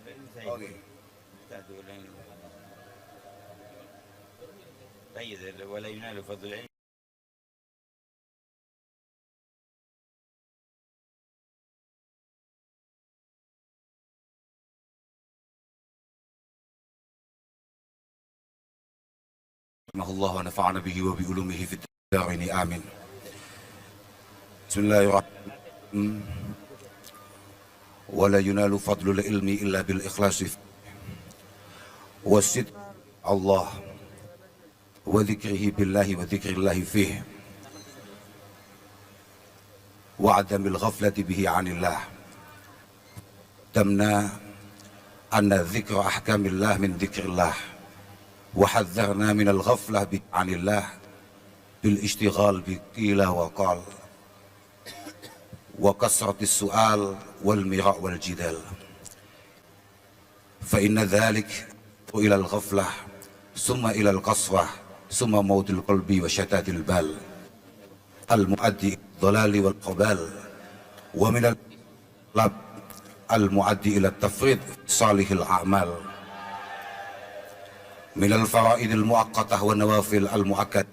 اوكي. طيب ولا ينال فضل العلم. رحمه الله ونفعنا به وبعلومه في الدارين آمين. بسم الله الرحمن الرحيم. ولا ينال فضل العلم إلا بالإخلاص والصدق الله وذكره بالله وذكر الله فيه وعدم الغفلة به عن الله. تمنى أن ذكر أحكام الله من ذكر الله، وحذرنا من الغفلة عن الله بالاشتغال بقيل وقال وكثرة السؤال والمراء والجدال، فإن ذلك إلى الغفلة ثم إلى القسوة ثم موت القلب وشتات البال المؤدي إلى الضلال والقبال، ومن القلب المؤدي إلى التفريط في صالح الأعمال من الفرائض المؤقتة والنوافل المؤكدة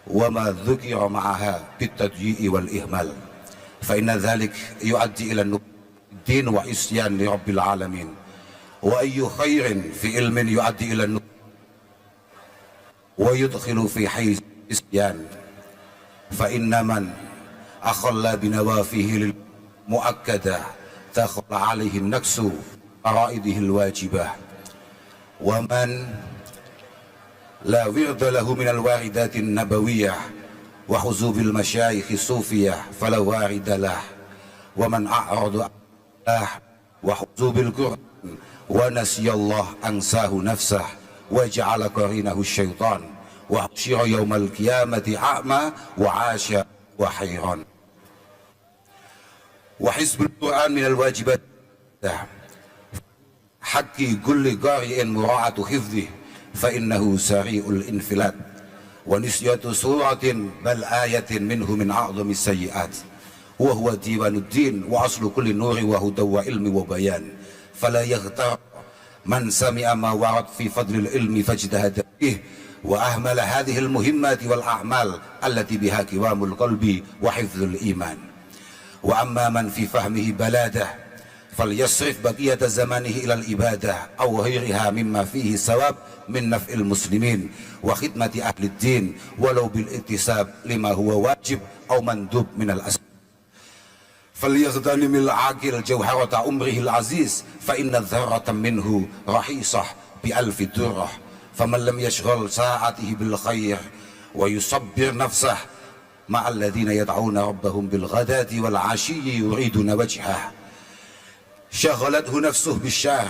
وما ذكر معها بالتضييع والإهمال، فإن ذلك يؤدي إلى الدين وعصيان لرب العالمين. وأي خير في علم يؤدي إلى ويدخل في حيز العصيان، فإن من أخل بنوافله المؤكدة دخل عليه النقص فرائضه الواجبة. ومن لا ورد له من الواردات النبوية وحزوب المشايخ الصوفية فلا وارد له. ومن أعرض عن الله وحزوب القرآن ونسي الله أنساه نفسه وجعل قرينه الشيطان وحشر يوم القيامة أعمى وعاش وحيران. وحزب القرآن من الواجبات حق كل قارئ مراعاة حفظه، فإنه سريع الانفلات، ونسية سورة بل آية منه من أعظم السيئات، وهو ديوان الدين وأصل كل نور وهدى وعلم وبيان. فلا يغتر من سمع ما ورد في فضل العلم فاجتهد فيه وأهمل هذه المهمات والأعمال التي بها قوام القلب وحفظ الإيمان. وأما من في فهمه بلادة فليصرف بقية زمانه إلى الإبادة أو غيرها مما فيه ثواب من نفع المسلمين وخدمة أهل الدين ولو بالاكتساب لما هو واجب أو مندوب من الأسباب. فليغتنم العاقل جوهرة عمره العزيز، فإن الذرة منه رخيصة بألف درة. فمن لم يشغل ساعته بالخير ويصبر نفسه مع الذين يدعون ربهم بالغداة والعشي يريدون وجهه شغلته نفسه بالشر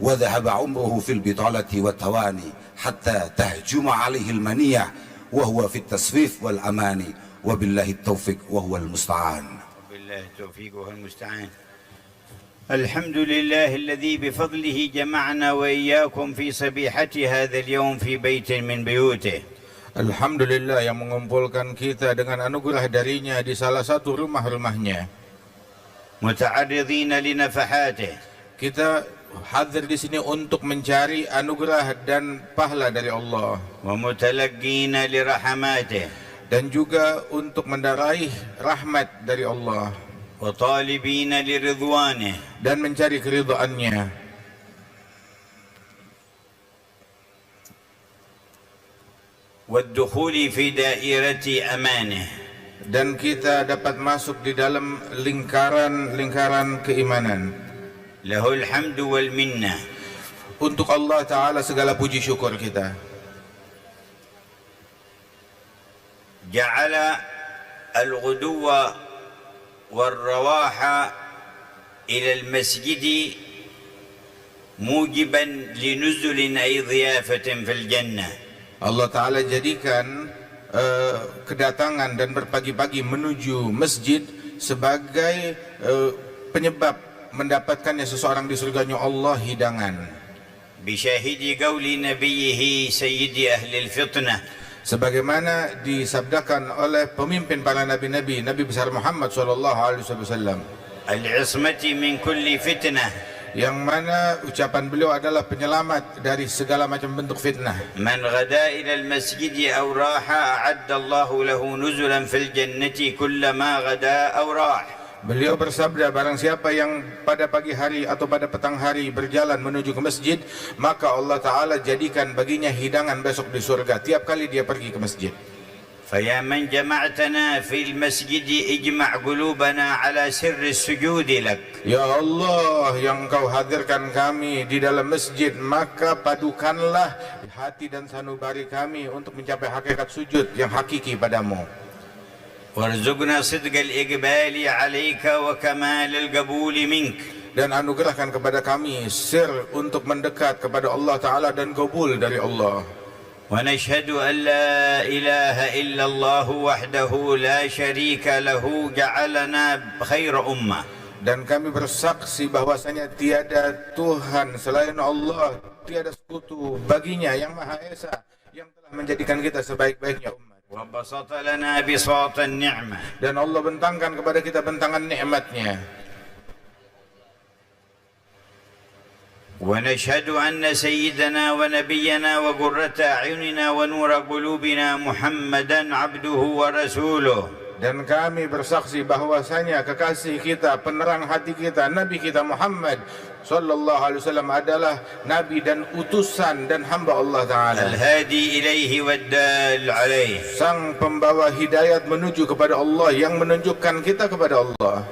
وذهب عمره في البطالة والتواني حتى تهجم عليه المنية وهو في التسويف والأماني. وبالله التوفيق وهو المستعان. وبالله التوفيق وهو المستعان. الحمد لله الذي بفضله جمعنا وإياكم في صبيحة هذا اليوم في بيت من بيوته. Alhamdulillah yang mengumpulkan kita dengan anugerah darinya di salah satu rumah-rumahnya. متعرضين لنفحاته. Kita hadir di sini untuk mencari anugerah dan pahala dari Allah. ومتلقين لرحماته. Dan juga untuk mendaraih rahmat dari Allah. وطالبين لرضوانه. Dan mencari keridhaannya. والدخول في دائرة أمانه. Dan kita dapat masuk di dalam lingkaran keimanan. له الحمد والمنة. Untuk Allah Ta'ala segala puji syukur kita. جعل الغدو والرواح إلى المسجد موجبا لنزل أي ضيافة في الجنة. Allah Ta'ala jadikan kedatangan dan berpagi-pagi menuju masjid sebagai penyebab mendapatkannya seseorang di surganya Allah hidangan. بشاهد قول نبيه سيد أهل الفطنة. Sebagaimana disabdakan oleh pemimpin para nabi-nabi, Nabi besar Muhammad SAW. العصمة من كل فتنة. yang mana ucapan beliau adalah penyelamat dari segala macam bentuk fitnah. من غدا إلى المسجد أو راح أعد الله له نزلا في الجنة كلما غدا أو راح. Beliau bersabda, barang siapa yang pada pagi hari atau pada petang hari berjalan menuju ke masjid, maka Allah Ta'ala jadikan baginya hidangan besok di surga tiap kali dia pergi ke masjid. فيا من جمعتنا في المسجد اجمع قلوبنا على سر السجود لك. Ya Allah, yang Engkau hadirkan kami di dalam masjid, maka padukanlah hati dan sanubari kami untuk mencapai hakikat sujud yang hakiki padamu. وارزقنا صدق الإقبال عليك وكمال القبول منك. Dan anugerahkan kepada kami sir untuk mendekat kepada Allah Ta'ala dan kabul dari Allah. ونشهد أن لا إله إلا الله وحده لا شريك له جعلنا خير أمة. Dan kami bersaksi bahwasanya tiada Tuhan selain Allah, tiada sekutu baginya yang Maha Esa, yang telah menjadikan kita sebaik-baiknya umat. وبسط لنا بساط النعمة. Dan Allah bentangkan kepada kita bentangan nikmatnya. ونشهد أن سيدنا ونبينا وقرة أعيننا ونور قلوبنا محمدا عبده ورسوله. Dan kami bersaksi bahwasanya kekasih kita, penerang hati kita, Nabi kita Muhammad sallallahu alaihi wasallam adalah nabi dan utusan dan hamba Allah Ta'ala. الهادي إليه والدال عليه. Sang pembawa hidayat menuju kepada Allah, yang menunjukkan kita kepada Allah.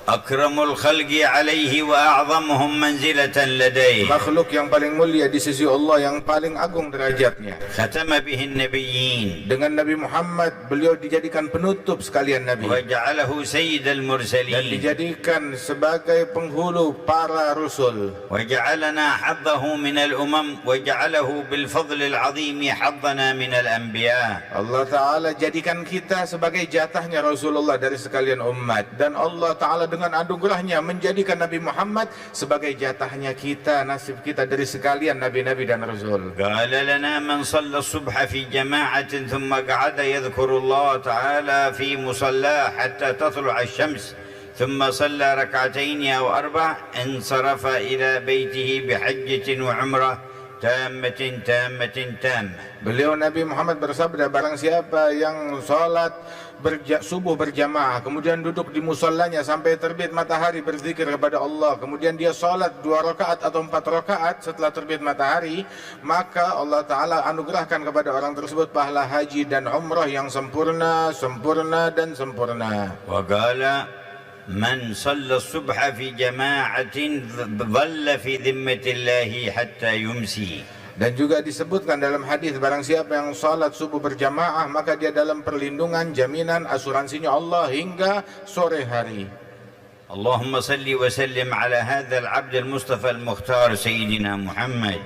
أكرم الخلق عليه وأعظمهم منزلة لديه. Makhluk yang paling mulia di sisi Allah, yang paling agung derajatnya. ختم به النبيين. Dengan Nabi Muhammad, beliau dijadikan penutup sekalian Nabi. وجعله سيد Dan المرسلين. dijadikan sebagai penghulu para Rasul. وجعلنا حظه من الأمم وجعله بالفضل العظيم حظنا من الأنبياء. Allah Ta'ala jadikan kita sebagai jatahnya Rasulullah dari sekalian umat. Dan Allah Ta'ala dengan anugerahnya menjadikan Nabi Muhammad sebagai jatahnya kita, nasib kita dari sekalian Nabi-Nabi dan Rasul. قال لنا من صلى الصبح في جماعة ثم قعد يذكر الله تعالى في مصلاه حتى تطلع الشمس ثم صلى ركعتين أو أربع انصرف إلى بيته بحجة وعمرة تامة تامة تامة. Beliau Nabi Muhammad bersabda, barang siapa yang salat subuh berjamaah, kemudian duduk di musallanya sampai terbit matahari berzikir kepada Allah, kemudian dia salat 2 rakaat atau 4 rakaat setelah terbit matahari, maka Allah Ta'ala anugerahkan kepada orang tersebut pahala haji dan umrah yang sempurna, sempurna dan sempurna. وقال من صلى الصبح في جماعة ظل في ذمة الله حتى يمسي. Dan juga disebutkan dalam hadis, barang siapa yang salat subuh berjamaah, maka dia dalam perlindungan, jaminan, asuransinya Allah hingga sore hari. اللهم صل وسلم على هذا العبد المصطفى المختار سيدنا محمد.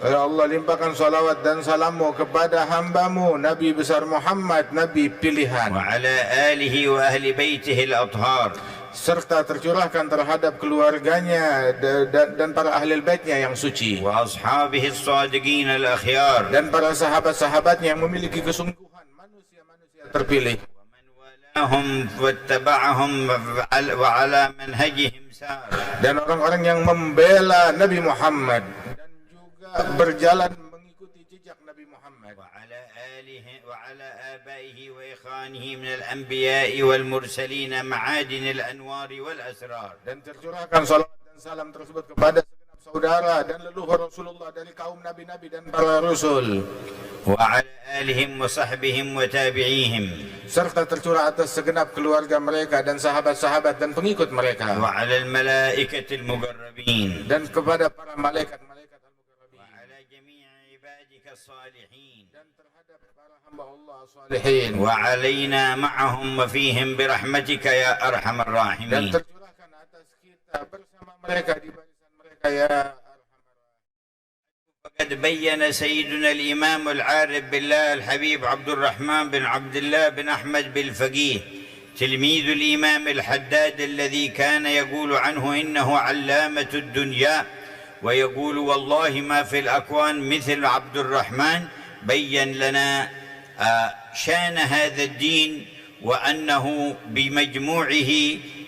Ya Allah, limpahkan salawat dan salammu kepada hambamu Nabi besar Muhammad, Nabi pilihan, وعلى آله وأهل بيته الأطهار. serta tercurahkan terhadap keluarganya dan para ahli baitnya yang suci, وأصحابه الصادقين الأخيار. dan para sahabat-sahabatnya yang memiliki kesungguhan, manusia-manusia terpilih. ومن والاهم واتبعهم وعلى منهجهم سار. Dan orang-orang yang membela Nabi Muhammad dan juga berjalan mengikuti jejak Nabi Muhammad. وعلى آله وعلى آبائه وإخوانه من الأنبياء والمرسلين معادن الأنوار والأسرار. Dan tercurahkan salawat dan salam tersebut kepada segenap saudara dan leluhur Rasulullah dari kaum nabi-nabi dan para rasul, وعلى آلهم وصحبهم وتابعيهم. serta tercurah atas segenap keluarga mereka dan sahabat-sahabat dan pengikut mereka, وعلى الملائكة المقربين. dan kepada para malaikat-malaikat al-muqarrabin, وعلى جميع عبادك الصالحين. dan terhadap para hamba Allah salihin, وعلينا معهم وفيهم برحمتك يا أرحم dan الراحمين. tercurahkan atas kita bersama mereka di barisan mereka ya Arhamar. وقد بين سيدنا الإمام العارف بالله الحبيب عبد الرحمن بن عبد الله بن أحمد بالفقيه تلميذ الإمام الحداد الذي كان يقول عنه إنه علامة الدنيا ويقول والله ما في الأكوان مثل عبد الرحمن، بين لنا شان هذا الدين وأنه بمجموعه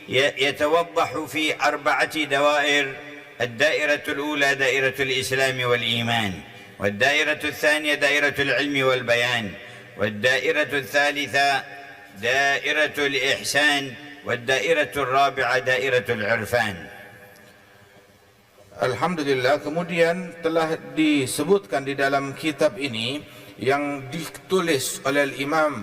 يتوضح في 4 دوائر الدائرة الأولى دائرة الإسلام والإيمان، والدائرة الثانية دائرة العلم والبيان، والدائرة الثالثة دائرة الإحسان، والدائرة الرابعة دائرة العرفان. Alhamdulillah, kemudian telah disebutkan di dalam kitab ini yang ditulis oleh Imam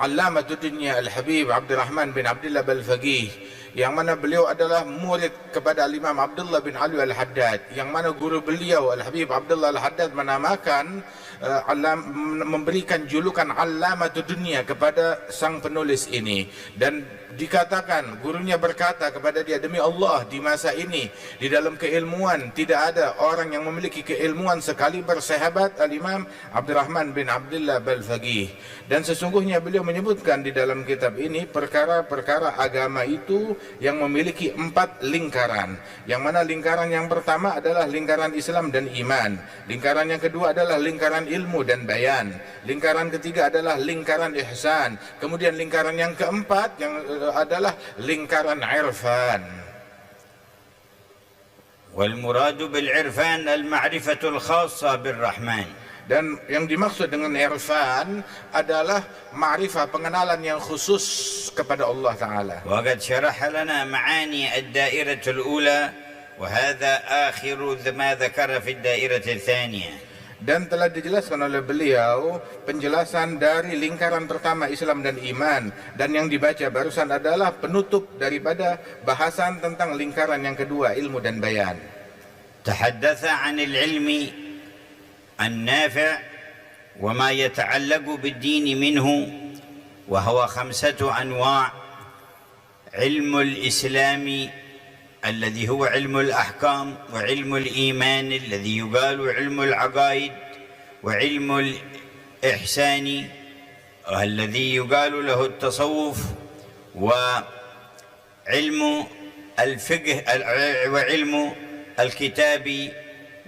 Allamatud Dunya Al-Habib Abdurrahman bin Abdullah Al-Faqih, yang mana beliau adalah murid kepada Imam Abdullah bin Ali Al-Haddad, yang mana guru beliau Al-Habib Abdullah Al-Haddad menamakan memberikan julukan Allamatud Dunya kepada sang penulis ini. Dan dikatakan, gurunya berkata kepada dia, demi Allah, di masa ini di dalam keilmuan tidak ada orang yang memiliki keilmuan sekali bersahabat Al-Imam Abdurrahman bin Abdullah Al-Faqih. Dan sesungguhnya beliau menyebutkan di dalam kitab ini perkara-perkara agama itu yang memiliki 4 lingkaran, yang mana lingkaran yang pertama adalah lingkaran Islam dan iman, lingkaran yang kedua adalah lingkaran ilmu dan bayan, lingkaran ketiga adalah lingkaran ihsan, kemudian lingkaran yang keempat yang adalah lingkaran irfan. Wal muradu bil irfan al ma'rifatul khassa bir rahman. Dan yang dimaksud dengan irfan adalah ma'rifah, pengenalan yang khusus kepada Allah Ta'ala. Wa qad syaraha lana ma'ani ad-dairah al-ula wa hadha akhiru ma dzakara fi ad-dairah al-thaniyah. Dan telah dijelaskan oleh beliau penjelasan dari lingkaran pertama Islam dan iman, dan yang dibaca barusan adalah penutup daripada bahasan tentang lingkaran yang kedua, ilmu dan bayan. Tahaddatha 'anil ilmi النافع وما يتعلق بالدين منه، وهو 5 أنواع: علم الإسلام الذي هو علم الأحكام، وعلم الإيمان الذي يقال علم العقائد، وعلم الإحسان الذي يقال له التصوف، وعلم الفقه وعلم الكتاب،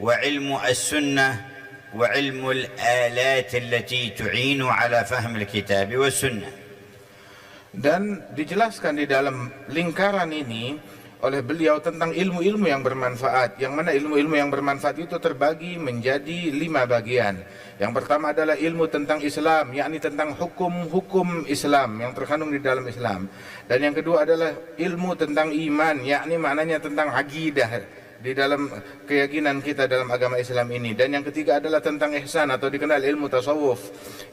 وعلم السنة، وعلم الآلات التي تعين على فهم الكتاب والسنة. Dan dijelaskan di dalam lingkaran ini oleh beliau tentang ilmu-ilmu yang bermanfaat, yang mana ilmu-ilmu yang bermanfaat itu terbagi menjadi 5 bagian. Yang pertama adalah ilmu tentang Islam, yakni tentang hukum-hukum Islam yang terkandung di dalam Islam. Dan yang kedua adalah ilmu tentang iman, yakni maknanya tentang akidah di dalam keyakinan kita dalam agama Islam ini. Dan yang ketiga adalah tentang ihsan atau dikenal ilmu tasawuf.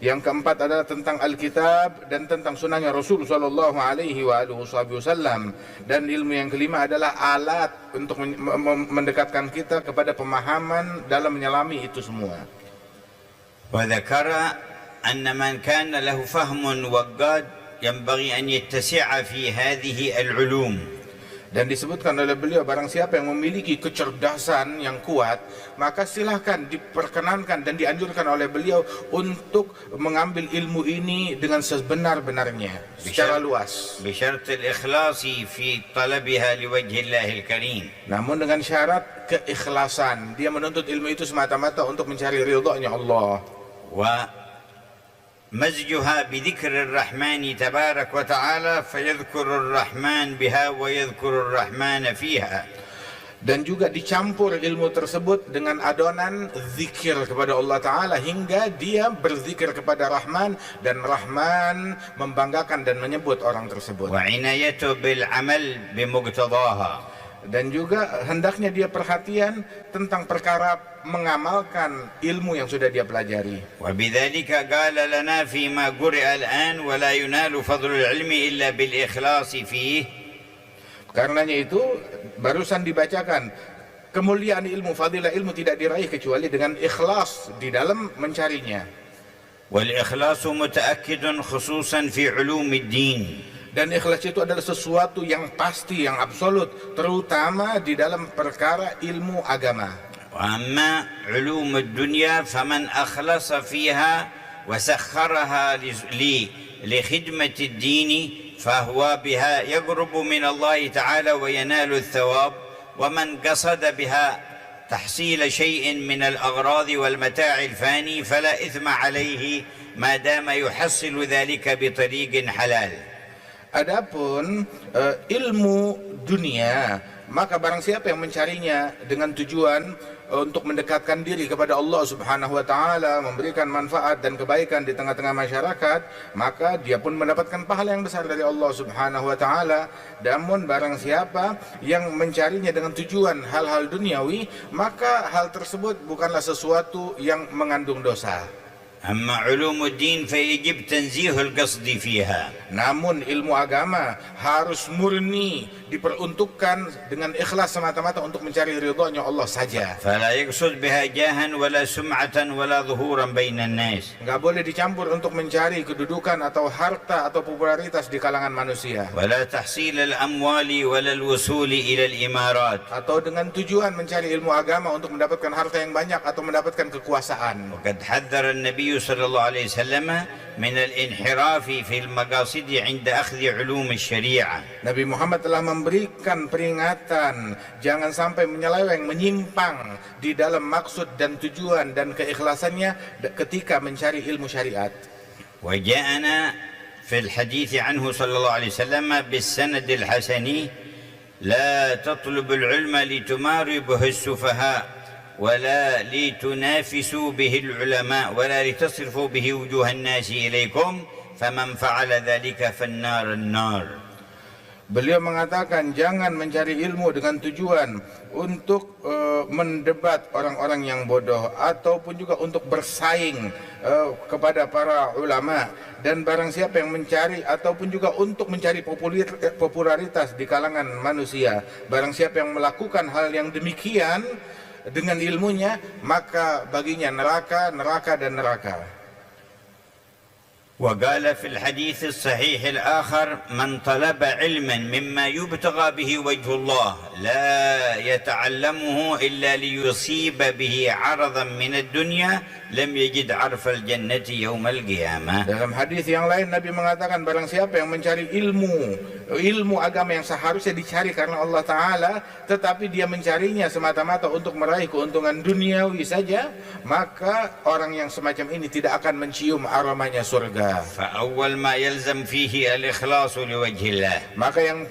Yang keempat adalah tentang Alkitab dan tentang sunnahnya Rasul sallallahu alaihi wasallam. Dan ilmu yang kelima adalah alat untuk mendekatkan kita kepada pemahaman dalam menyelami itu semua. Wa dzakara anna man kana lahu fahmun waqqad yanbaghi an yattasi'a fi hadhihi al-ulum. Dan disebutkan oleh beliau, barang siapa yang memiliki kecerdasan yang kuat, maka silahkan diperkenankan dan dianjurkan oleh beliau untuk mengambil ilmu ini dengan sebenar-benarnya, secara luas. Bisyarat al-ikhlasi fi talabiha liwajhillahil karim. Namun dengan syarat keikhlasan, dia menuntut ilmu itu semata-mata untuk mencari ridha-Nya Allah. Wa مزجها بذكر الرحمن تبارك وتعالى فيذكر الرحمن بها ويذكر الرحمن فيها. Dan juga dicampur ilmu tersebut dengan adonan zikir kepada Allah Ta'ala, hingga dia berzikir kepada Rahman, dan Rahman membanggakan dan menyebut orang tersebut. وعنايته بالعمل بمقتضاها. Dan juga hendaknya dia perhatian tentang perkara mengamalkan ilmu yang sudah dia pelajari. وبذلك قال لنا فيما قرئ الآن ولا ينال فضل العلم إلا بالإخلاص فيه. Karenanya itu barusan dibacakan, kemuliaan ilmu, fadilah ilmu tidak diraih kecuali dengan ikhlas di dalam mencarinya. والإخلاص متأكد خصوصا في علوم الدين. Dan ikhlas itu adalah sesuatu yang pasti, yang absolut, terutama di dalam perkara ilmu agama. وأما علوم الدنيا فمن أخلص فيها وسخرها لخدمة الدين فهو بها يقرب من الله تعالى وينال الثواب، ومن قصد بها تحصيل شيء من الأغراض والمتاع الفاني فلا إثم عليه ما دام يحصل ذلك بطريق حلال. Adapun ilmu dunia, maka barang siapa yang mencarinya dengan tujuan untuk mendekatkan diri kepada Allah Subhanahu wa taala, memberikan manfaat dan kebaikan di tengah-tengah masyarakat, maka dia pun mendapatkan pahala yang besar dari Allah Subhanahu wa taala. Namun barang siapa yang mencarinya dengan tujuan hal-hal duniawi, maka hal tersebut bukanlah sesuatu yang mengandung dosa. أما علوم الدين فيجب تنزيه القصد فيها. Namun ilmu agama harus murni, diperuntukkan dengan ikhlas semata-mata untuk mencari ridhonya Allah saja. فلا يقصد بها جاها ولا سمعة ولا ظهورا بين الناس. Enggak boleh dicampur untuk mencari kedudukan atau harta atau popularitas di kalangan manusia. ولا تحصيل الأموال ولا الوصول إلى الإمارات. Atau dengan tujuan mencari ilmu agama untuk mendapatkan harta yang banyak atau mendapatkan kekuasaan. وقد حذر النبي صلى الله عليه وسلم من الانحراف في المقاصد عند أخذ علوم الشريعة. Nabi Muhammad telah memberikan peringatan jangan sampai menyeleweng, menyimpang di dalam maksud dan tujuan dan keikhlasannya ketika mencari ilmu syariat. وجاءنا في الحديث عنه صلى الله عليه وسلم بالسند الحسن لا تطلب العلم لتماري به السفهاء ولا لتنافسوا به العلماء ولا لتصرفوا به وجوه الناس إليكم فمن فعل ذلك فالنار النار. Beliau mengatakan jangan mencari ilmu dengan tujuan untuk mendebat orang-orang yang bodoh ataupun juga untuk bersaing kepada para ulama, dan barang siapa yang mencari ataupun juga untuk mencari popularitas di kalangan manusia, barang siapa yang melakukan hal yang demikian dengan ilmunya, maka baginya neraka, neraka dan neraka. وقال في الحديث الصحيح الآخر من طلب علما مما يبتغى به وجه الله لا يتعلمه إلا ليصيب به عرضا من الدنيا لم يجد عرف الجنة يوم القيامة. Dalam hadis yang lain Nabi mengatakan barang siapa yang mencari ilmu agama yang seharusnya dicari karena Allah Ta'ala, tetapi dia mencarinya semata-mata untuk meraih keuntungan duniawi saja, maka orang yang semacam ini tidak akan mencium aromanya surga. فأول ما يلزم فيه الإخلاص لوجه الله. Maka yang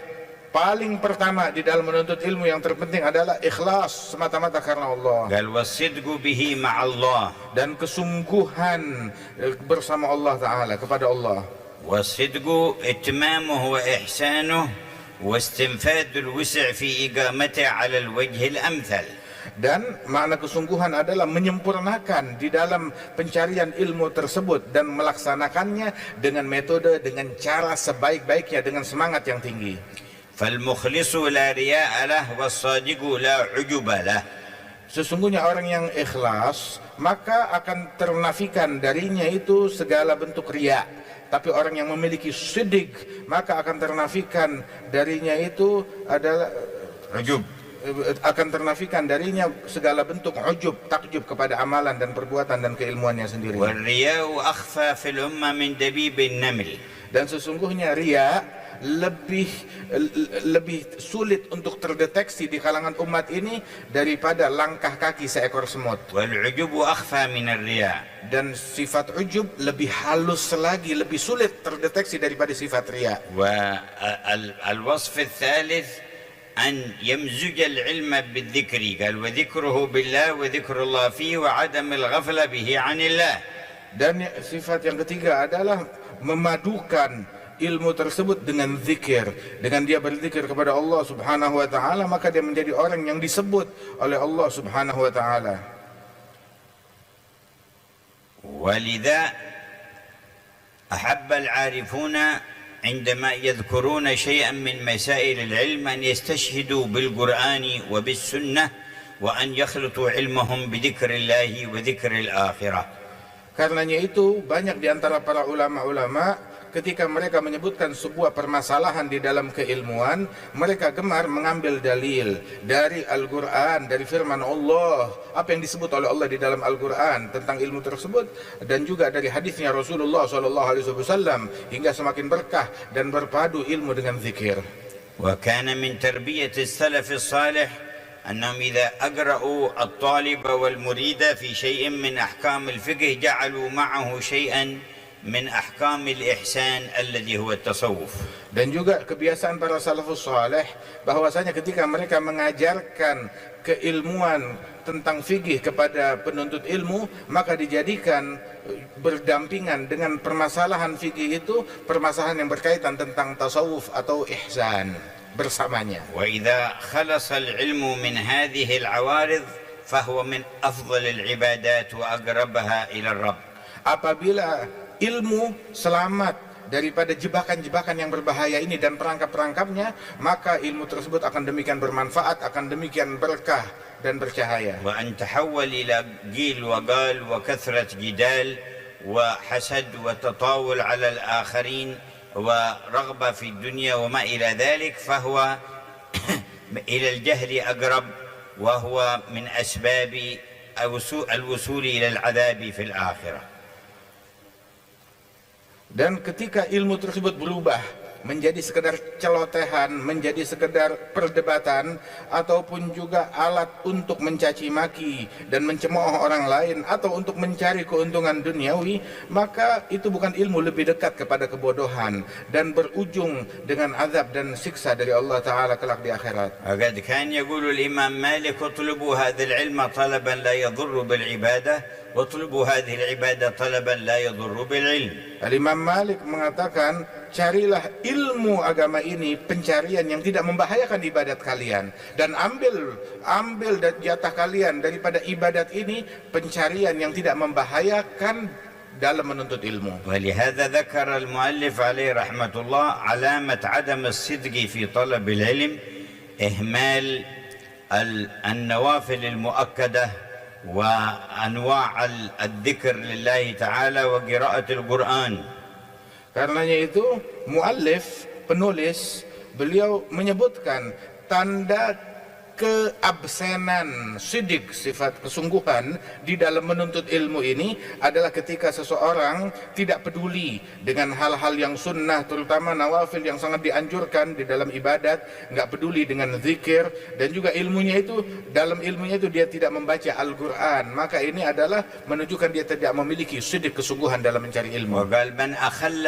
paling pertama di dalam menuntut ilmu yang terpenting adalah ikhlas semata-mata karena Allah. قال والصدق به مع الله. Dan kesungguhan bersama Allah Ta'ala, kepada Allah. والصدق إتمامه وإحسانه واستنفاذ الوسع في إقامته على الوجه الأمثل. Dan makna kesungguhan adalah menyempurnakan di dalam pencarian ilmu tersebut dan melaksanakannya dengan metode, dengan cara sebaik-baiknya, dengan semangat yang tinggi. فالمخلص لا رياء له والصادق لا عجب له. Sesungguhnya orang yang ikhlas maka akan ternafikan darinya itu segala bentuk riya. Tapi orang yang memiliki sidik maka akan ternafikan darinya itu adalah ujub. Akan ternafikan darinya segala bentuk ujub, takjub kepada amalan dan perbuatan dan keilmuannya sendiri. والرياء أخفى في الأمة من دبيب النمل. Dan sesungguhnya riya lebih sulit untuk terdeteksi di kalangan umat ini daripada langkah kaki seekor semut. والعجب أخفى من الرياء. Dan sifat ujub lebih halus lagi, lebih sulit terdeteksi daripada sifat riya. والوصف الثالث أن يمزج العلم بالذكر. قال وذكره بالله وذكر الله فيه وعدم الغفلة به عن الله. Dan sifat yang ketiga adalah memadukan ilmu tersebut dengan zikir. Dengan dia berzikir kepada Allah Subhanahu wa taala, maka dia menjadi orang yang disebut oleh Allah Subhanahu wa taala. ولذا أحب العارفون عندما يذكرون شيئا من مسائل العلم أن يستشهدوا بالقرآن وبالسنة وأن يخلطوا علمهم بذكر الله وذكر الآخرة. Karenanya itu banyak di antara para ulama-ulama ketika mereka menyebutkan sebuah permasalahan di dalam keilmuan, mereka gemar mengambil dalil dari Al-Quran, dari firman Allah, apa yang disebut oleh Allah di dalam Al-Quran tentang ilmu tersebut, dan juga dari hadisnya Rasulullah SAW, hingga semakin berkah dan berpadu ilmu dengan zikir. وكان من تربية السلف الصالح أنهم إذا أقرأوا الطالب والمريد في شيء من أحكام الفقه جعلوا معه شيئا من أحكام الإحسان الذي هو التصوف. Dan juga kebiasaan para salafus saleh bahwasanya ketika mereka mengajarkan keilmuan tentang fikih kepada penuntut ilmu, maka dijadikan berdampingan dengan permasalahan fikih itu permasalahan yang berkaitan tentang tasawuf atau ihsan bersamanya. وإذا خلص العلم من هذه العوارض فهو من أفضل العبادات وأقربها إلى الرب. Apabila ilmu selamat daripada jebakan-jebakan yang berbahaya ini dan perangkap-perangkapnya, maka ilmu tersebut akan demikian bermanfaat, akan demikian berkah dan bercahaya. وأن تحول إلى قيل وقال وكثرة جدال وحسد وتطاول على الآخرين ورغبة في الدنيا وما إلى ذلك فهو إلى الجهل أقرب وهو من أسباب الوصول إلى العذاب في الآخرة. Dan ketika ilmu tersebut berubah menjadi sekedar celotehan, menjadi sekedar perdebatan, ataupun juga alat untuk mencaci maki dan mencemooh orang lain, atau untuk mencari keuntungan duniawi, maka itu bukan ilmu, lebih dekat kepada kebodohan dan berujung dengan azab dan siksa dari Allah Ta'ala kelak di akhirat. وقد كان يقول الإمام مالك اطلبوا هذا العلم طلبا لا يضر بالعبادة واطلبوا هذه العبادة طلبا لا يضر بالعلم. Imam Malik mengatakan, carilah ilmu agama ini pencarian yang tidak membahayakan ibadat kalian, dan ambil jatah kalian daripada ibadat ini pencarian yang tidak membahayakan dalam menuntut ilmu. ولهذا ذكر المؤلف عليه رحمة الله علامة عدم الصدق في طلب العلم إهمال النوافل المؤكدة وأنواع الذكر لله تعالى وقراءة القرآن. Karenanya itu muallif, penulis, beliau menyebutkan tanda keabsenan sidik, sifat kesungguhan di dalam menuntut ilmu ini adalah ketika seseorang tidak peduli dengan hal-hal yang sunnah, terutama nawafil yang sangat dianjurkan di dalam ibadat, nggak peduli dengan zikir, dan juga dalam ilmunya itu dia tidak membaca Al-Quran, maka ini adalah menunjukkan dia tidak memiliki sidik kesungguhan dalam mencari ilmu. وقال من أخل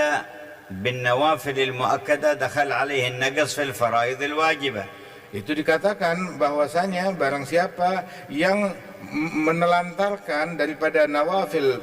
بالنوافل المؤكدة دخل عليه النقص في الفرائض الواجبة. Itu dikatakan bahwasanya barang siapa yang menelantarkan daripada nawafil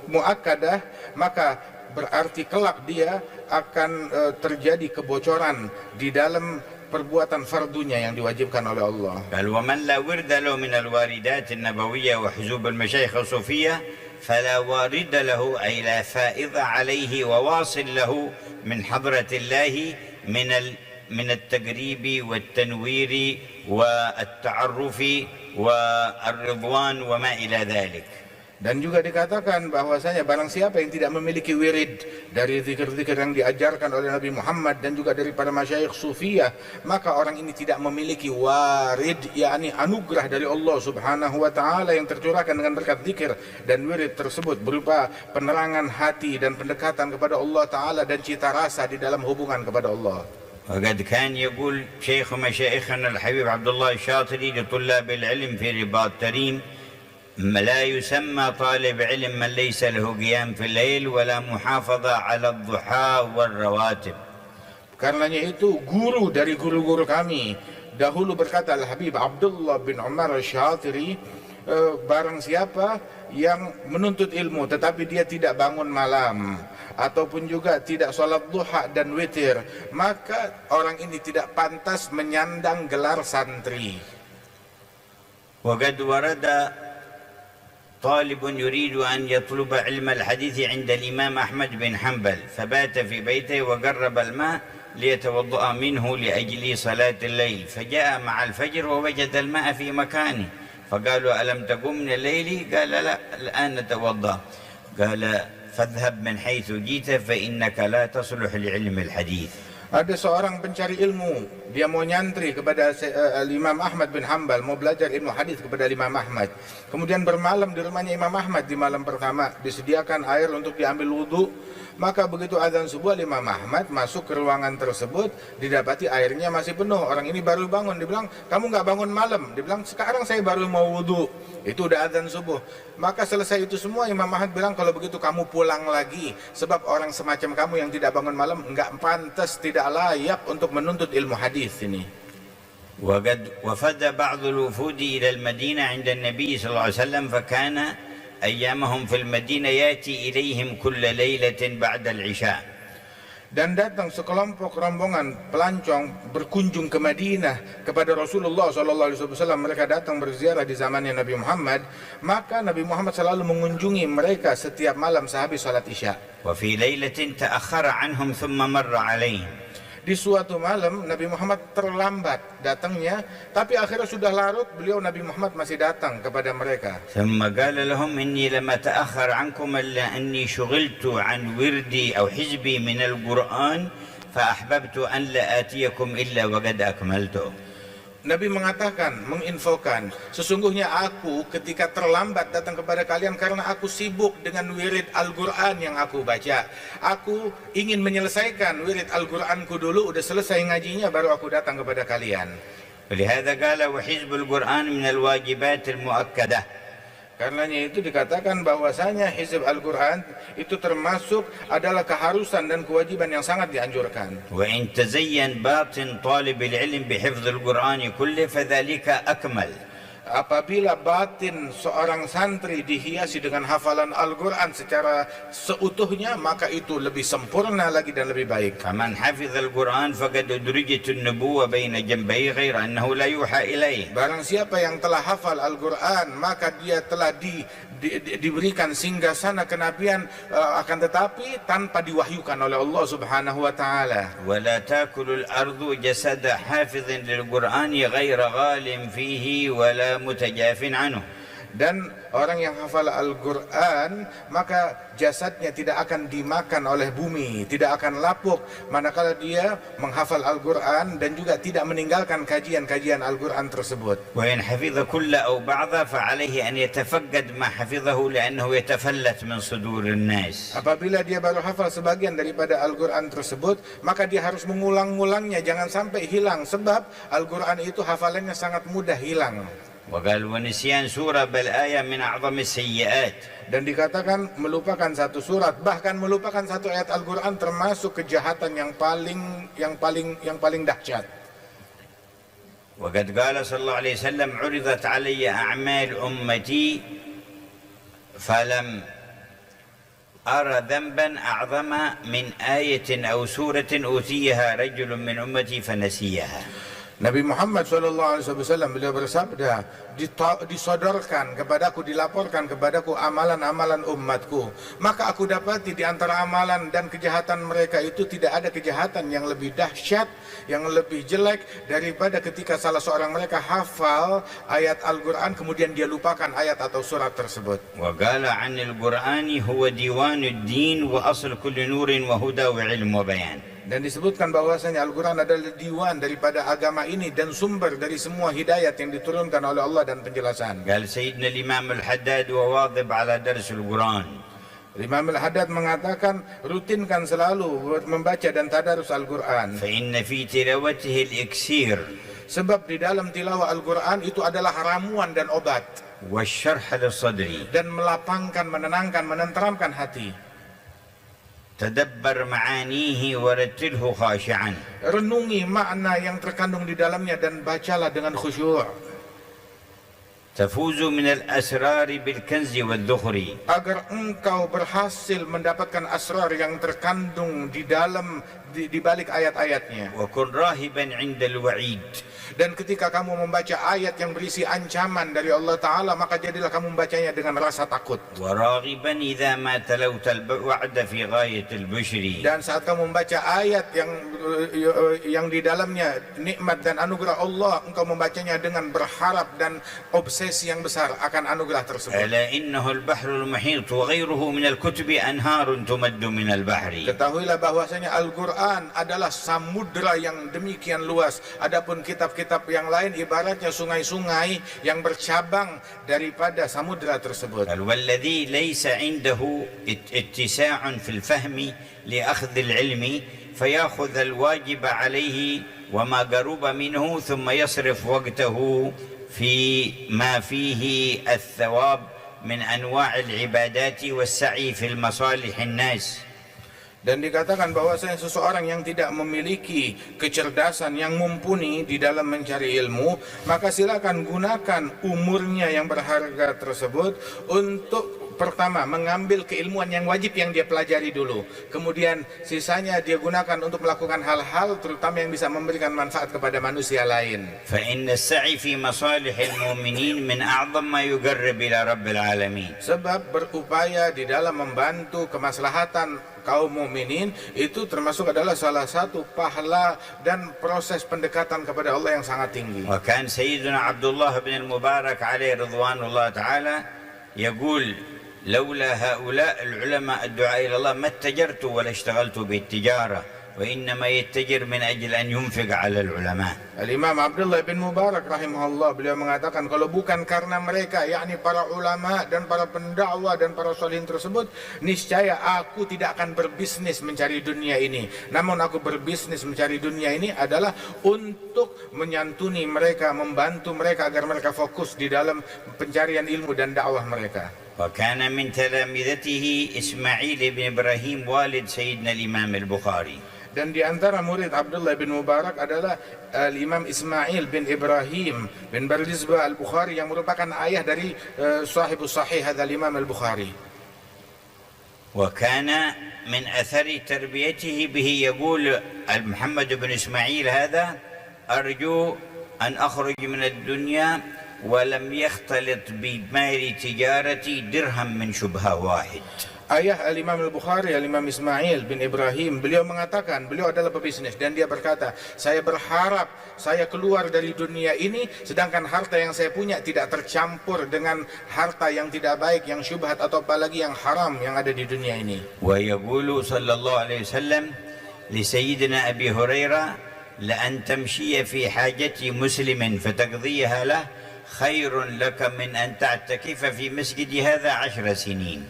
muakkadah, maka berarti kelak dia akan terjadi kebocoran di dalam perbuatan fardunya yang diwajibkan oleh Allah. قال ومن لا ورد له من الواردات النبوية وحزوب المشايخ الصوفية فلا وارد له أي لا فائض عليه وواصل له من حضرة الله من التقريب والتنوير والتعرف والرضوان وما إلى ذلك. Dan juga dikatakan bahwasanya barang siapa yang tidak memiliki wirid dari zikir-zikir yang diajarkan oleh Nabi Muhammad dan juga daripada masyayikh sufiyah, maka orang ini tidak memiliki warid, yakni anugerah dari Allah Subhanahu wa taala yang tercurahkan dengan berkat zikir dan wirid tersebut berupa penerangan hati dan pendekatan kepada Allah taala dan cita rasa di dalam hubungan kepada Allah. وقد كان يقول شيخ مشايخنا الحبيب عبد الله الشاطري لطلاب العلم في رباط تريم: لا يسمى طالب علم من ليس له قيام في الليل ولا محافظة على الضحى والرواتب. Karenanya itu guru dari guru-guru kami dahulu berkata, Al-Habib Abdullah bin Umar Syatiri, barang siapa yang menuntut ilmu tetapi dia tidak bangun malam ataupun juga tidak sholat duha dan witir, maka orang ini tidak pantas menyandang gelar santri. وقد ورد طالب يريد أن يطلب علم الحديث عند الإمام أحمد بن حنبل فبات في بيته وقرب الماء ليتوضأ منه لأجل صلاة الليل، فجاء مع الفجر ووجد الماء في مكانه، فقالوا ألم تقم من الليل؟ قال لا، الآن نتوضأ. قال فاذهب من حيث جئت فإنك لا تصلح لعلم الحديث. Ada seorang pencari ilmu, dia mau nyantri kepada Imam Ahmad bin Hanbal, mau belajar ilmu hadis kepada Imam Ahmad. Kemudian bermalam di rumahnya Imam Ahmad di malam pertama, disediakan air untuk diambil wudu. Maka begitu azan subuh, Imam Ahmad masuk ke ruangan tersebut, didapati airnya masih penuh. Orang ini baru bangun, dibilang, kamu nggak bangun malam? Dibilang, sekarang saya baru mau wudhu. Itu udah azan subuh. Maka selesai itu semua, Imam Ahmad bilang, kalau begitu kamu pulang lagi. Sebab orang semacam kamu yang tidak bangun malam nggak pantas, tidak layak untuk menuntut ilmu hadis ini. وقد وفد بعض الوفود إلى المدينة عند النبي صلى الله عليه وسلم فكان أيامهم في المدينة يأتي إليهم كل ليلة بعد العشاء. Dan datang sekelompok rombongan pelancong berkunjung ke Madinah kepada Rasulullah SAW. Mereka datang berziarah di zamannya Nabi Muhammad. Maka Nabi Muhammad selalu mengunjungi mereka setiap malam sehabis salat Isya. وفي ليلة تأخر عنهم ثم مر عليهم. Di suatu malam Nabi Muhammad terlambat datangnya, tapi akhirnya sudah larut, beliau Nabi Muhammad masih datang kepada mereka. ثم قال لهم إني لم أتأخر عنكم إلا أني شغلت عن وردي أو حزبي من القرآن فأحببت أن لا آتيكم إلا وقد أكملته. Nabi mengatakan, menginfokan, sesungguhnya aku ketika terlambat datang kepada kalian karena aku sibuk dengan wirid Al-Quran yang aku baca. Aku ingin menyelesaikan wirid Al-Quranku dulu, udah selesai ngajinya baru aku datang kepada kalian. ولهذا قال وحزب القرآن من الواجبات المؤكدة. Karenanya itu dikatakan bahwasanya hizb Al-Quran itu termasuk adalah keharusan dan kewajiban yang sangat dianjurkan. وإن تزين باطن طالب العلم بحفظ القرآن كله فذلك أكمل. Apabila batin seorang santri dihiasi dengan hafalan Al-Quran secara seutuhnya, maka itu lebih sempurna lagi dan lebih baik. فمن حفظ القرآن فقد أدرجت النبوة بين جنبيه غير أنه لا يوحى إليه. Barang siapa yang telah hafal Al-Quran, maka dia telah diberikan singgasana kenabian, akan tetapi tanpa diwahyukan oleh Allah Subhanahu wa taala. ولا تأكل الأرض جسد حافظ للقرآن غير غال فيه ولا متجاف عنه. Dan orang yang hafal Al-Quran, maka jasadnya tidak akan dimakan oleh bumi, tidak akan lapuk, manakala dia menghafal Al-Quran dan juga tidak meninggalkan kajian-kajian Al-Quran tersebut. وإن حفظ كل أو بعض فعليه أن يتفقد ما حفظه لأنه يتفلت من صدور الناس. Apabila dia baru hafal sebagian daripada Al-Quran tersebut, maka dia harus mengulang-ulangnya, jangan sampai hilang, sebab Al-Quran itu hafalannya sangat mudah hilang. وقال ونسيان سورة بل آية من أعظم السيئات. Dan dikatakan melupakan satu surat, bahkan melupakan satu ayat Al-Quran termasuk kejahatan yang paling dahsyat. وقد قال صلى الله عليه وسلم عرضت علي أعمال أمتي فلم أرى ذنبا أعظم من آية أو سورة أوتيها رجل من أمتي فنسيها. Nabi Muhammad SAW beliau bersabda, disodorkan kepadaku, dilaporkan kepadaku amalan-amalan umatku, maka aku dapati di antara amalan dan kejahatan mereka itu tidak ada kejahatan yang lebih dahsyat, yang lebih jelek daripada ketika salah seorang mereka hafal ayat Al-Quran kemudian dia lupakan ayat atau surat tersebut. وقال عن القرآن هو ديوان الدين وأصل كل نور وهدى وعلم وبيان. Dan disebutkan bahwasanya Al-Quran adalah diwan daripada agama ini dan sumber dari semua hidayat yang diturunkan oleh Allah dan penjelasan. قال سيدنا الإمام الحداد وواظب على درس القرآن. Imam Al-Haddad mengatakan, rutinkan selalu membaca dan tadarus Al-Quran. فإن في تلاوته الإكسير. Sebab di dalam tilawah Al-Quran itu adalah ramuan dan obat. والشرح للصدر. Dan melapangkan, menenangkan, menenteramkan hati. تدبر معانيه ورتله خاشعا. Renungi makna yang terkandung di dalamnya dan bacalah dengan khusyuk. تفوز من الأسرار بالكنز والذخر. Agar engkau berhasil mendapatkan asrar yang terkandung di dalam di balik ayat-ayatnya. وكن راهبا عند الوعيد. Dan ketika kamu membaca ayat yang berisi ancaman dari Allah Ta'ala, maka jadilah kamu membacanya dengan rasa takut. وراغبا إذا ما تلوت الوعد في غاية البشر. Dan saat kamu membaca ayat yang di dalamnya nikmat dan anugerah Allah, engkau membacanya dengan berharap dan obsesi yang besar akan anugerah tersebut. ألا إنه البحر المحيط وغيره من الكتب أنهار تمد من البحر. Ketahuilah bahwasanya Al-Quran Al-Quran adalah samudra yang demikian luas. Adapun kitab-kitab yang lain ibaratnya sungai-sungai yang bercabang daripada samudra tersebut. والذي ليس عنده اتساع في الفهم لأخذ العلم فيأخذ الواجب عليه وما قرب منه ثم يصرف وقته في ما فيه الثواب من أنواع العبادات والسعي في المصالح الناس. Dan dikatakan bahwasanya seseorang yang tidak memiliki kecerdasan yang mumpuni di dalam mencari ilmu, maka silakan gunakan umurnya yang berharga tersebut untuk pertama mengambil keilmuan yang wajib yang dia pelajari dulu. Kemudian sisanya dia gunakan untuk melakukan hal-hal terutama yang bisa memberikan manfaat kepada manusia lain. فإن السعي في مصالح المؤمنين من أعظم ما يقرب إلى رب العالمين. Sebab berupaya di dalam membantu kemaslahatan kaum mukminin itu termasuk adalah salah satu pahala dan proses pendekatan kepada Allah yang sangat tinggi. وكان سيدنا عبد الله بن المبارك عليه رضوان الله تعالى يقول لولا هؤلاء العلماء الدعاء إلى الله ما اتجرت ولا اشتغلت بالتجارة وإنما يتجر من أجل أن ينفق على العلماء. Al-Imam Abdullah bin Mubarak rahimahullah beliau mengatakan kalau bukan karena mereka yakni para ulama dan para pendakwah dan para sholihin tersebut, niscaya aku tidak akan berbisnis mencari dunia ini. Namun aku berbisnis mencari dunia ini adalah untuk menyantuni mereka, membantu mereka agar mereka fokus di dalam pencarian ilmu dan dakwah mereka. وكان من تلامذته إسماعيل بن إبراهيم والد سيدنا الإمام البخاري. Dan di antara murid Abdullah bin Mubarak adalah Imam Ismail bin Ibrahim bin Bardizbah Al-Bukhari yang merupakan ayah dari sahibus sahih hadzal Imam Al-Bukhari. وكان من أثر تربيته به يقول محمد بن إسماعيل هذا أرجو أن أخرج من الدنيا ولم يختلط بمال تجارتي درهم من شبهة واحد. Ayah Al-Imam Al-Bukhari, Al-Imam Ismail bin Ibrahim, beliau mengatakan, beliau adalah pebisnis dan dia berkata, saya berharap saya keluar dari dunia ini sedangkan harta yang saya punya tidak tercampur dengan harta yang tidak baik, yang syubhat atau apalagi yang haram yang ada di dunia ini. ويقول صلى الله عليه وسلم لسيدنا أبي هريرة لأن تمشي في حاجة مسلم فتقضيها له خير لك من أن تعتكف في مسجد هذا 10 سنين.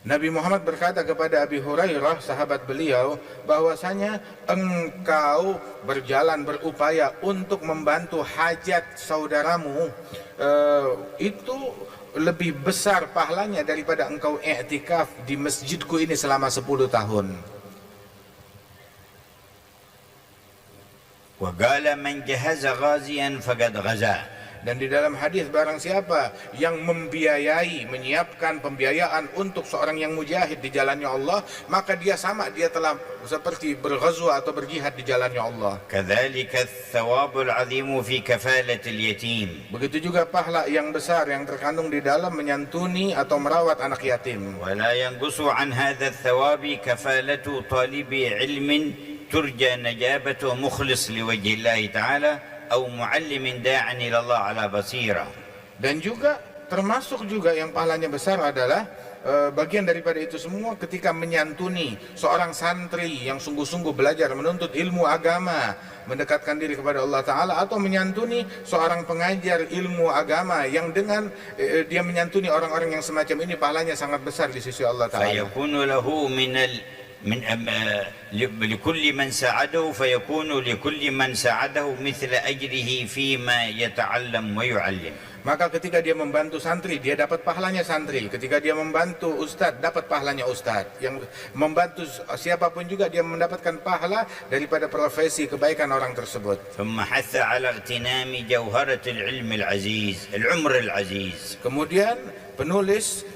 Nabi Muhammad berkata kepada Abi Hurairah, sahabat beliau, bahwasanya engkau berjalan berupaya untuk membantu hajat saudaramu, itu lebih besar pahalanya daripada engkau i'tikaf di masjidku ini selama 10 tahun. وقال من جهز غازيا فقد غزا. Dan di dalam hadis barang siapa yang membiayai, menyiapkan pembiayaan untuk seorang yang mujahid di jalannya Allah, maka dia telah seperti berghazwa atau berjihad di jalannya Allah. كذلك الثواب العظيم في كفالة اليتيم. Begitu juga pahala yang besar yang terkandung di dalam menyantuni atau merawat anak yatim. ولا ينقص عن هذا الثواب كفالة طالب علم ترجى نجابته مخلص لوجه الله تعالى أو معلم داع إلى الله على بصيرة. Dan juga termasuk juga yang pahalanya besar adalah bagian daripada itu semua ketika menyantuni seorang santri yang sungguh-sungguh belajar menuntut ilmu agama, mendekatkan diri kepada Allah Ta'ala, atau menyantuni seorang pengajar ilmu agama yang dengan dia menyantuni orang-orang yang semacam ini pahalanya sangat besar di sisi Allah Ta'ala. فيكون له لكل من ساعده فيكون لكل من ساعده مثل أجره فيما يتعلم ويعلم. Maka ketika dia membantu santri, dia dapat pahalanya santri. Ketika dia membantu ustadz, dapat pahalanya ustadz. Yang membantu siapapun juga dia mendapatkan pahala daripada profesi kebaikan orang tersebut. ثم حث على اغتنام جوهرة العلم العزيز العمر العزيز. Kemudian penulis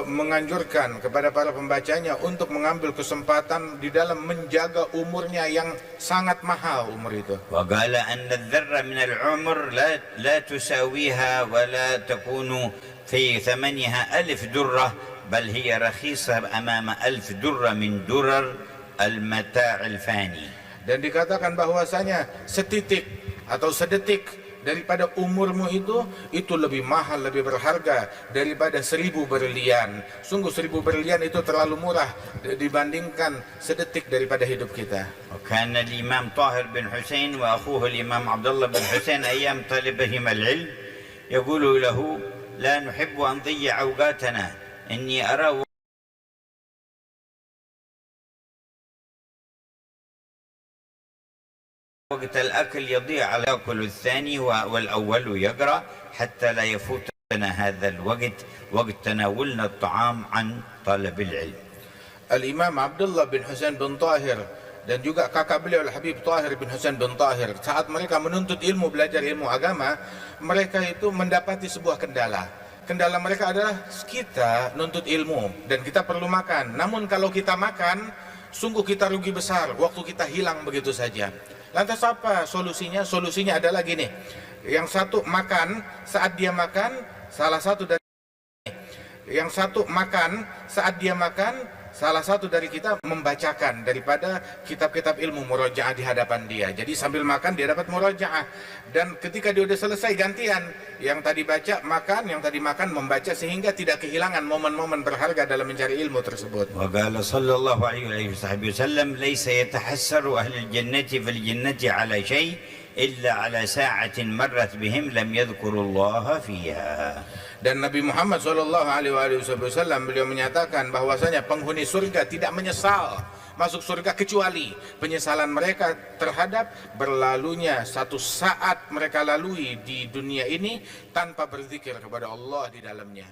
menganjurkan kepada para pembacanya untuk mengambil kesempatan di dalam menjaga umurnya yang sangat mahal umur itu. وقال أن الذرة من العمر لا تساويها ولا تكون في ثمنها 1000 درة بل هي رخيصة أمام 1000 درة من درر المتاع الفاني. Dan dikatakan bahwasanya setitik atau sedetik daripada umurmu itu lebih mahal, lebih berharga daripada 1000 berlian. Sungguh 1000 berlian itu terlalu murah dibandingkan sedetik daripada hidup kita. وكان الإمام طاهر بن حسين وأخوه الإمام عبد الله بن حسين أيام طلبهما العلم يقول له لا نحب أن نضيع أوقاتنا إني أرى وقت الأكل يضيع على يأكل الثاني والأول يقرأ حتى لا يفوتنا هذا الوقت وقت تناولنا الطعام عن طلب العلم. Al-Imam Abdullah bin Husain bin Tahir dan juga kakak beliau Al-Habib Tahir bin Husain bin Tahir, saat mereka menuntut ilmu, belajar ilmu agama, mereka itu mendapati sebuah kendala. Kendala mereka adalah kita nuntut ilmu dan kita perlu makan. Namun kalau kita makan, sungguh kita rugi besar, waktu kita hilang begitu saja. Lantas apa solusinya? Solusinya adalah gini. Yang satu makan, saat dia makan, salah satu dari kita membacakan daripada kitab-kitab ilmu murojaah di hadapan dia. Jadi sambil makan dia dapat murojaah. Dan ketika dia sudah selesai gantian, yang tadi baca makan, yang tadi makan membaca, sehingga tidak kehilangan momen-momen berharga dalam mencari ilmu tersebut. Wa qala sallallahu alaihi wasallam laisa yatahassaru ahli jannati fil jannati ala syai illa ala sa'atin marrat bihim lam yadhkurullaha fiha. Dan Nabi Muhammad SAW beliau menyatakan bahwasanya penghuni surga tidak menyesal masuk surga kecuali penyesalan mereka terhadap berlalunya satu saat mereka lalui di dunia ini tanpa berzikir kepada Allah di dalamnya.